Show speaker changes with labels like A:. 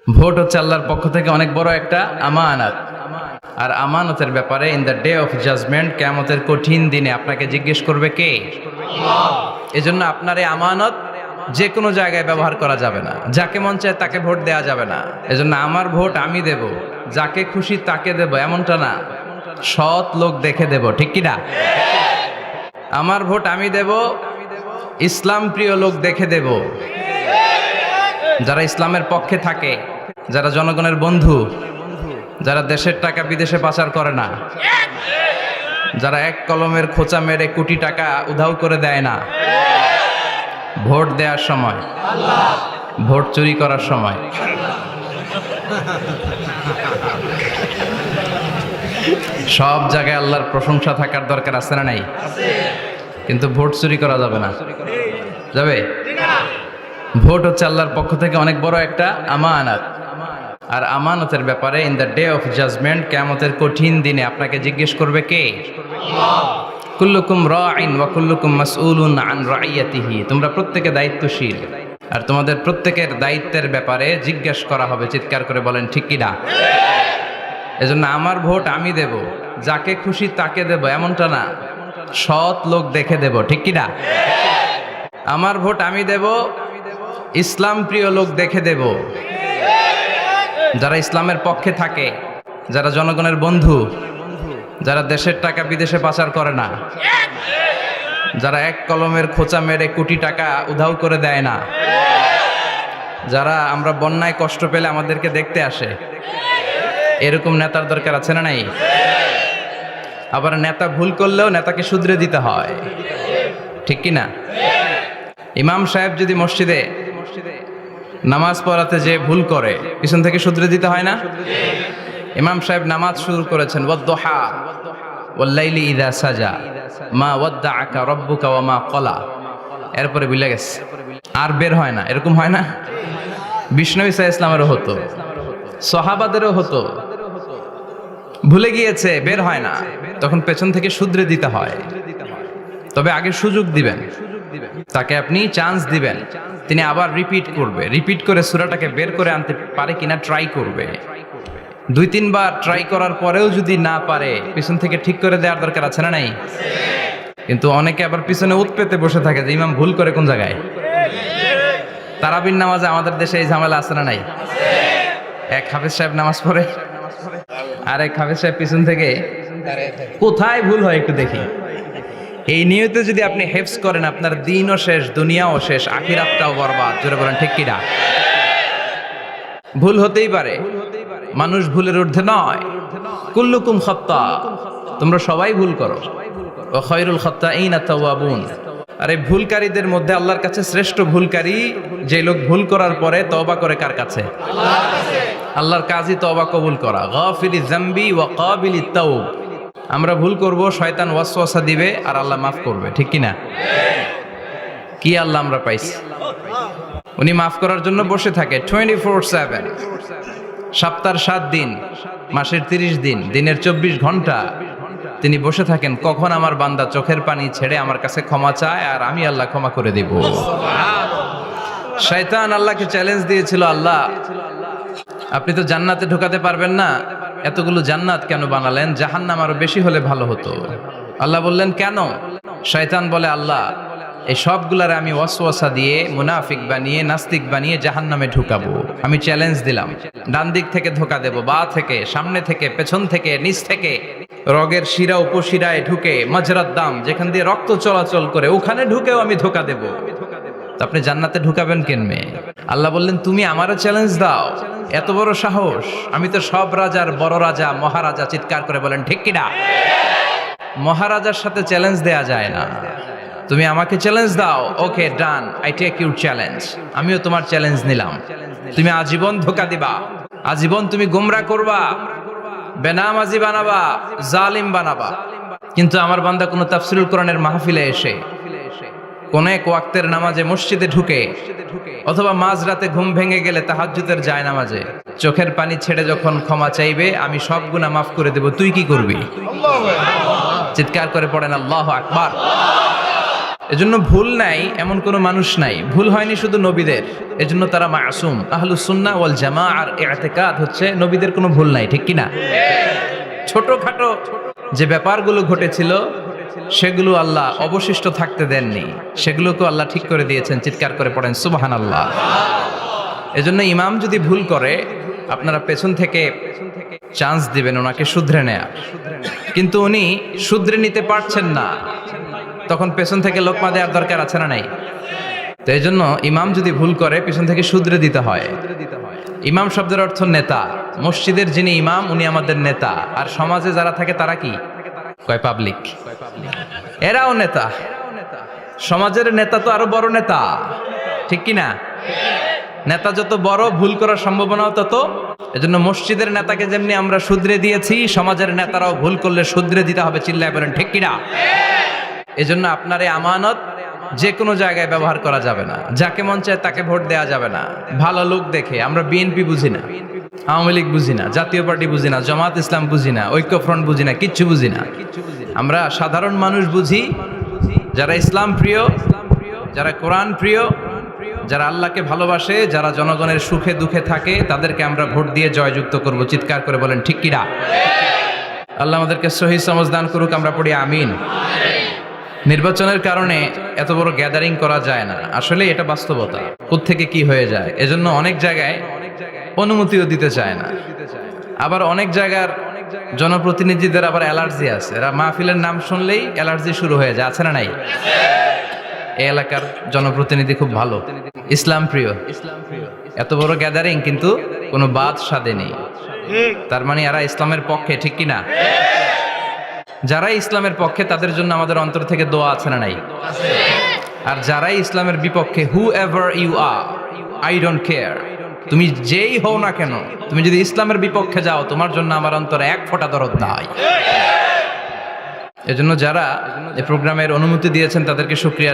A: Vote হচ্ছে আল্লাহর পক্ষ থেকে অনেক বড় একটা আমানত। আর আমানতের ব্যাপারে in the day of judgment, কিয়ামতের কঠিন দিনে আপনাকে জিজ্ঞেস করবে কে? এজন্য আপনার এই আমানত যে কোনো জায়গায় ব্যবহার করা যাবে না, যাকে মন চায় তাকে ভোট দেওয়া যাবে না। এজন্য আমার ভোট আমি দেব, যাকে খুশি তাকে দেব এমনটা না, সৎ লোক দেখে দেব, ঠিক কি না? আমার ভোট আমি দেব, ইসলাম প্রিয় লোক দেখে দেব, যারা ইসলামের পক্ষে থাকে, যারা জনগণের বন্ধু, যারা দেশের টাকা বিদেশে পাচার করে না, যারা এক কলমের খোঁচা মেরে কোটি টাকা উধাও করে দেয় না ভোট দেওয়ার সময়, ভোট চুরি করার সময়। সব জায়গায় আল্লাহর প্রশংসা থাকার দরকার আছে না নাই? কিন্তু ভোট চুরি করা যাবে না, যাবে? ভোট হচ্ছে আল্লাহর পক্ষ থেকে অনেক বড় একটা আমানত। আর আমানতের ব্যাপারে in the day of judgment, কিয়ামতের কঠিন দিনে আপনাকে জিজ্ঞেস করবে কে? কুল্লুকুম রাঈন ওয়া কুল্লুকুম মাসউলুন আন রাইয়াতিহি। তোমরা প্রত্যেকে দায়িত্বশীল, আর তোমাদের প্রত্যেকের দায়িত্বের ব্যাপারে জিজ্ঞেস করা হবে। চিৎকার করে বলেন ঠিক কি না? এজন্য আমার ভোট আমি দেব, যাকে খুশি তাকে দেব এমনটা না, সৎ লোক দেখে দেব, ঠিক কি না? আমার ভোট আমি দেব, ইসলাম প্রিয় লোক দেখে দেব, যারা ইসলামের পক্ষে থাকে, যারা জনগণের বন্ধু, যারা দেশের টাকা বিদেশে পাচার করে না, যারা এক কলমের খোঁচা মেরে কোটি টাকা উধাও করে দেয় না, যারা আমরা বন্যায় কষ্ট পেলে আমাদেরকে দেখতে আসে, এরকম নেতার দরকার আছে না নাই? আবার নেতা ভুল করলেও নেতাকে শুধরে দিতে হয়, ঠিক কি না? ইমাম সাহেব যদি মসজিদে নামাজ পড়াতে যে ভুল করে, পিছন থেকে শুধরে দিতে হয় না? ইমাম সাহেব নামাজ শুরু করেছেন ওয়াদ-দুহা ওয়াল-লাইলি ইযা সাজা মা ওয়াদ্দাআকা রাব্বুকা ওয়া মা ক্বালা, এরপরে ভুলে গেছে, আর বের হয় না। এরকম হয় না? বিষ্ণু ঈসা ইসলামেরও হতো, সাহাবাদেরও হতো, ভুলে গিয়েছে, বের হয় না, তখন পেছন থেকে শুধরে দিতে হয়। তবে আগে সুযোগ দিবেন, তাকে আপনি চান্স দিবেন, তিনি আবার রিপিট করবে, রিপিট করে সূরাটাকে বের করে আনতে পারে কিনা ট্রাই করবে। 2-3 বার ট্রাই করার পরেও যদি না পারে, পিছন থেকে ঠিক করে দেওয়ার দরকার আছে না নাই? কিন্তু অনেকে আবার পিছনে উৎ পেতে বসে থাকে যে ইমাম ভুল করে কোন জায়গায়। তারাবির নামাজে আমাদের দেশে এই ঝামেলা আছে না নাই? এক হাফেজ সাহেব নামাজ পড়ে, আর এক হাফেজ সাহেব পিছন থেকে কোথায় ভুল হয় একটু দেখি। এই নিয়তে যদি আপনি হেফজ করেন, আপনার দিনও শেষ, দুনিয়াও শেষ, আখিরাতটাও বরবাদ। জোরে বলেন ঠিক কিনা? ভুল হতেই পারে, মানুষ ভুলের ঊর্ধ্বে নয়। কুল্লুকুম খাত্তা, তোমরা সবাই ভুল করো। ওয়া খায়রুল খাত্তাইনা তাওয়াবুন, আর এই ভুলকারীদের মধ্যে আল্লাহর কাছে শ্রেষ্ঠ ভুলকারী যে লোক ভুল করার পরে তওবা করে। কার কাছে? আল্লাহর কাছে। আল্লাহর কাজই তওবা কবুল করা। গাফিরিয যামবি ওয়া কাবিলিত তাওব। আমরা ভুল করব, শয়তান ওয়াসওয়াসা দিবে, আর আল্লাহ মাফ করবে, ঠিক কি না? কি আল্লাহ আমরা পাইছি, উনি মাফ করার জন্য বসে থাকে 24/7, সপ্তাহের 7 দিন, মাসের 30 দিন, দিনের 24 ঘন্টা তিনি বসে থাকেন। কখন আমার বান্দা চোখের পানি ছেড়ে আমার কাছে ক্ষমা চায়, আর আমি আল্লাহ ক্ষমা করে দিব। শয়তান আল্লাহকে চ্যালেঞ্জ দিয়েছিল, আল্লাহ আপনি তো জান্নাতে ঢোকাতে পারবেন না, এতগুলো জান্নাত কেন বানালেন? জাহান্নাম আরো বেশি হলে ভালো হতো। আল্লাহ বললেন কেন? শয়তান বলে, আল্লাহ এই সবগুলারে আমি ওয়াসওয়াসা দিয়ে, মুনাফিক বানিয়ে, নাস্তিক বানিয়ে জাহান্নামে ঢুকাবো। আমি চ্যালেঞ্জ দিলাম, ডান দিক থেকে ধোকা দেব, বা থেকে, সামনে থেকে, পেছন থেকে, নিচ থেকে, রগের শিরা উপশিরায় ঢুকে, মাজরাত দাম যেখান দিয়ে রক্ত চলাচল করে, ওখানে ঢুকেও আমি ধোকা দেব। তো আপনি জান্নাতে ঢুকাবেন কেনমে? আল্লাহ বললেন তুমি আমারও চ্যালেঞ্জ দাও, এত বড় সাহস? আমি তো সব রাজার বড় রাজা, মহারাজা। চিৎকার করে বলেন ঠিক কিনা? মহারাজার সাথে চ্যালেঞ্জ দেয়া যায় না। তুমি আমাকে চ্যালেঞ্জ দাও, ওকে ডান, আই টেক ইউর চ্যালেঞ্জ। আমিও তোমার চ্যালেঞ্জ নিলাম। তুমি আজীবন ধোকা দিবা, আজীবন তুমি গোমরা করবা, বেনামাজি বানাবা, জালিম বানাবা, কিন্তু আমার বান্দা কোনো তাফসীরুল কোরআনের মাহফিলে এসে, কোন এক ওয়াক্তের নামাজে মসজিদে ঢুকে, অথবা মাঝরাতে ঘুম ভেঙে গেলে তাহাজ্জুদের জায়নামাজে চোখের পানি ছেড়ে যখন ক্ষমা চাইবে, আমি সব গুনাহ মাফ করে দেব। তুই কি করবি? চিৎকার করে পড়েন আল্লাহু আকবার। এজন্য ভুল নাই এমন কোনো মানুষ নাই, ভুল হয়নি শুধু নবীদের, এজন্য তারা মাসুম। আহলুস সুন্নাহ ওয়াল জামাআর ইতিকাদ হচ্ছে নবীদের কোনো ভুল নাই, ঠিক কি না? ছোটখাটো যে ব্যাপারগুলো ঘটেছিল সেগুলো আল্লাহ অবশিষ্ট থাকতে দেননি, সেগুলোকে আল্লাহ ঠিক করে দিয়েছেন। চিৎকার করে পড়েন সুবহানাল্লাহ। এজন্য ইমাম যদি ভুল করে আপনারা পেছন থেকে চান্স দিবেন ওনাকে শুধরে নেয়া, কিন্তু উনি শুধরে নিতে পারছেন না, তখন পেছন থেকে লোকমা দেওয়ার দরকার আছে না নাই? তো এই জন্য ইমাম যদি ভুল করে পেছন থেকে শুধরে দিতে হয়। ইমাম শব্দের অর্থ নেতা। মসজিদের যিনি ইমাম উনি আমাদের নেতা, আর সমাজে যারা থাকে তারা কি কয়? পাবলিক। এরাও নেতা। সমাজের নেতা তো আরো বড় নেতা, ঠিক কি না? নেতা যত বড় ভুল করার সম্ভাবনাও তত। এজন্য মসজিদের নেতাকে যেমনি আমরা শুধরে দিয়েছি, সমাজের নেতারাও ভুল করলে শুধরে দিতে হবে। চিল্লায় বলেন ঠিক কিনা? এজন্য আপনার এই আমানত যে কোনো জায়গায় ব্যবহার করা যাবে না, যাকে মন চায় তাকে ভোট দেওয়া যাবে না। ভালো লোক দেখে, আমরা বিএনপি বুঝি না, আওয়ামী লীগ বুঝি না, জাতীয় পার্টি বুঝি না, জামাত ইসলাম বুঝি না, ঐক্যফ্রন্ট বুঝি না, কিচ্ছু বুঝি না। আমরা সাধারণ মানুষ বুঝি, যারা ইসলাম প্রিয়, যারা কোরআন প্রিয়, যারা আল্লাহকে ভালোবাসে, যারা জনগণের সুখে দুঃখে থাকে, তাদেরকে আমরা ভোট দিয়ে জয়যুক্ত করব। চিৎকার করে বলেন ঠিক কিনা? আল্লাহ আমাদেরকে সহি সমঝ দান করুক, আমরা পড়ি আমিন। নির্বাচনের কারণে এত বড় গ্যাদারিং করা যায় না, আসলে এটা বাস্তবতা। কোত্থেকে কি হয়ে যায়, এজন্য অনেক জায়গায় অনুমতিও দিতে চায় না। আবার অনেক জায়গার জনপ্রতিনিধিদের আবার অ্যালার্জি আছে, এরা মাহফিলের নাম শুনলেই অ্যালার্জি শুরু হয়ে যায়, আছে না নাই? এই এলাকার জনপ্রতিনিধি খুব ভালো, ইসলাম প্রিয়, এত বড় গ্যাদারিং কিন্তু কোনো বাদ সাধে নেই, তার মানে এরা ইসলামের পক্ষে, ঠিক কিনা? যারাই ইসলামের পক্ষে তাদের জন্য আমাদের অন্তর থেকে দোয়া আছে না নাই? আর যারাই ইসলামের বিপক্ষে, whoever you are, I don't care, তুমি যেই হও না কেন, তুমি যদি ইসলামের বিপক্ষে যাও, তোমার জন্য আমার অন্তরে এক ফোঁটা দরদ নাই। এজন্য যারা এই প্রোগ্রামের অনুমতি দিয়েছেন তাদেরকে শুকরিয়া।